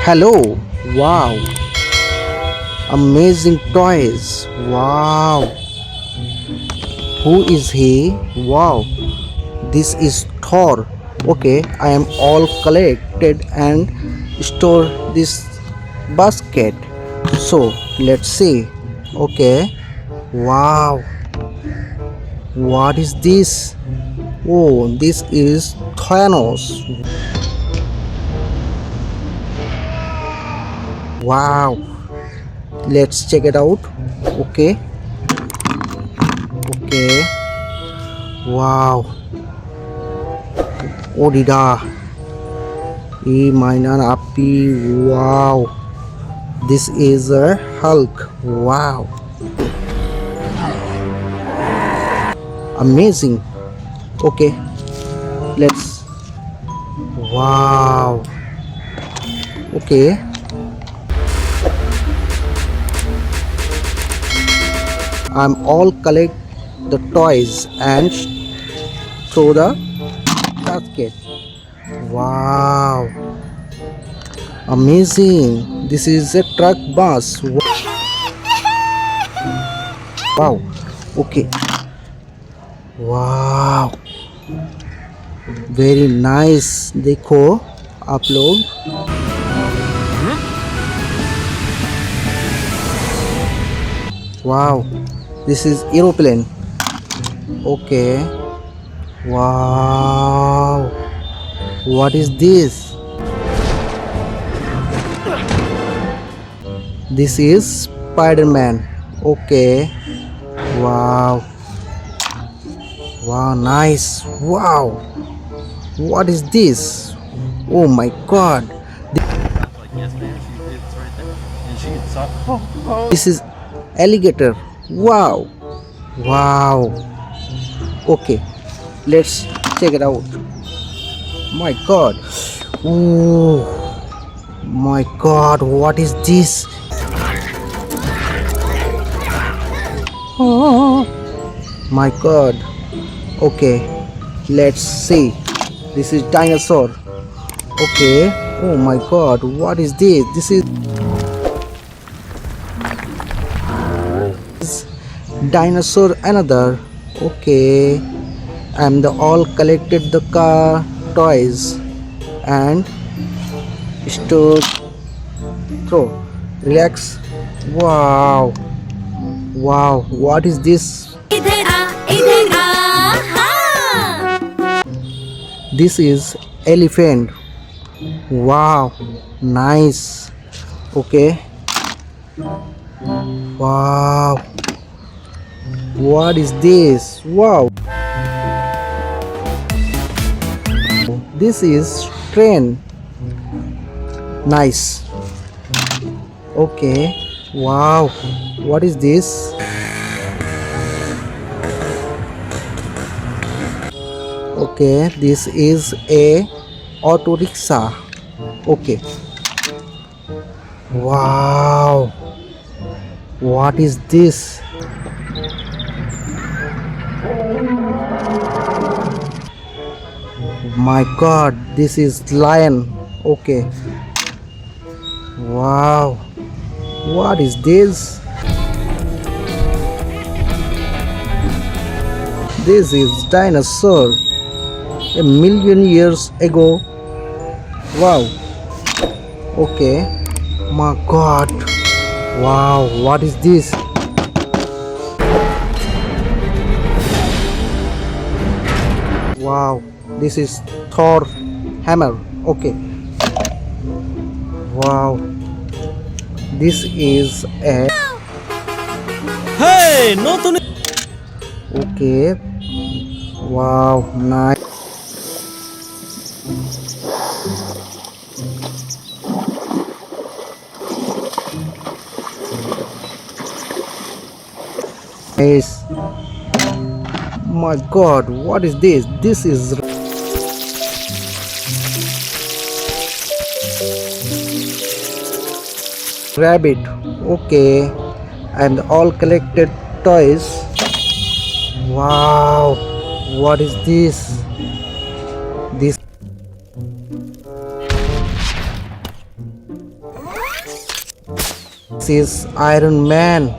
Hello, wow, amazing toys. Wow, who is he? Wow, this is Thor. Okay, I am all collected and store this basket. So let's see. Okay, wow, what is this? Oh, this is Thanos. Wow, let's check it out. Okay, okay, wow. Odida, mainan api. Wow, this is a Hulk. Wow, amazing. Okay, let's. Wow. Okay. I'm all collect the toys and throw the basket. Wow, amazing. This is a truck bus. Wow. Okay. Wow, very nice. देखो आप लोग. Wow, this is aeroplane. Okay. Wow, what is this? This is Spider-Man. Okay. Wow. Wow, nice. Wow, what is this? Oh my god. This is alligator. Wow. Wow. Okay, let's check it out. My god. Oh my god, what is this? Oh my god. Okay, let's see. This is dinosaur. Okay. Oh my god, what is this? This is dinosaur another. Okay, I'm the all collected the car toys and store throw relax. Wow. Wow, what is this? This is elephant. Wow, nice. Okay. Wow, what is this? Wow, this is train. Nice. Okay. Wow, what is this? Okay, this is a auto rickshaw. Okay. Wow, what is this? My god, this is lion. Okay. Wow, what is this? This is dinosaur a million years ago. Wow. Okay. My god. Wow, what is this? Wow, this is Thor hammer. Okay. Wow, this is a Hey, নতুন okay. Wow, nice. Nice. My god, what is this? This is rabbit. Okay, and all collected toys. Wow, what is this? This This is Iron Man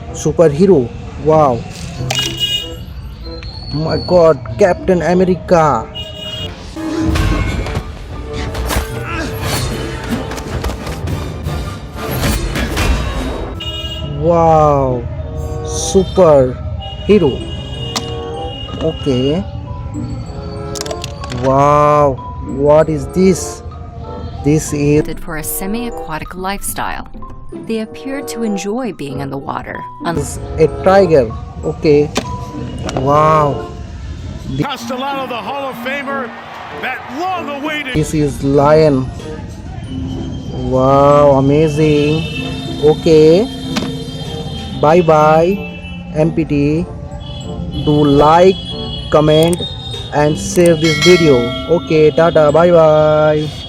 superhero. Wow. My God, Captain America. Wow, superhero. Okay. Wow, what is this? This is For a semi-aquatic lifestyle. They appear to enjoy being in the water. a tiger. Okay. Wow, Castellano, the Hall of Famer, that long-awaited. this is lion. Wow, amazing. Okay. Bye bye, MPT. Do like, comment, and share this video. Okay, tata, bye bye.